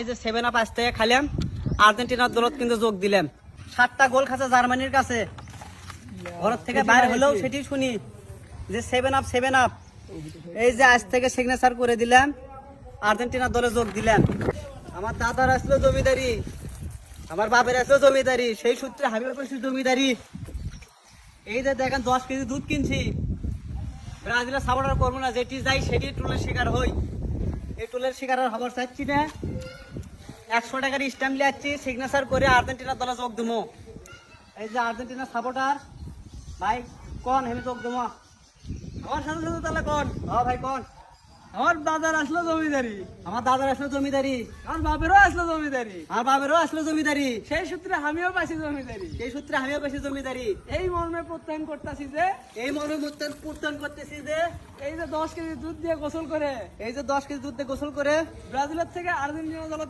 এই যে 7 আপ আসতে খাইলাম, আর্জেন্টিনার দলত কিন্তু যোগ দিলাম। 7টা গোল খাচ্ছে জার্মানির কাছে। ঘর থেকে বাইরে হলেও সেটি শুনি যে 7 আপ। এই যে আজ থেকে সিগনেচার করে দিলাম, আর্জেন্টিনার দলে যোগ দিলাম। আমার দাদার আসলো জমিদারি, আমার বাপের আসলো জমিদারি, সেই সূত্রে হাবিব পেয়েছি জমিদারি। এই যে দেখেন 10 কেজি দুধ কিনছি। ব্রাজিলের সাপোর্টার করবো না, যেটি যাই সেটি টুলের শিকার হই। এই টুলের শিকার আর খবর চাচ্ছি না। 100 টাকার স্ট্যাম্প লিয়াচ্ছি, সিগনেচার করে আর্জেন্টিনার দলে যোগ দেবো। এই যে আর্জেন্টিনার সাপোর্টার ভাই, কোন হেমি যোগ দেবো আমার সাথে সাথে, তাহলে কোন ভাই কোন? আমার দাদার আসলো জমিদারি, আমার দাদার আসলো জমিদারি, আমার বাপেরও আসলো জমিদারি, আমার বাপেরও আসলো জমিদারি, সেই সূত্রে আমিও পাইছি জমিদারি। সেই সূত্রে আমিও বেশি জমিদারি। এই মর্মে প্রত্যয়ন করতেছি যে এই মনে প্রত্যয়ন করতেছি যে এই যে 10 কেজি দুধ দিয়ে গোসল করে, এই যে 10 কেজি দুধ দিয়ে গোসল করে ব্রাজিলের থেকে আর্জেন্টিনা দল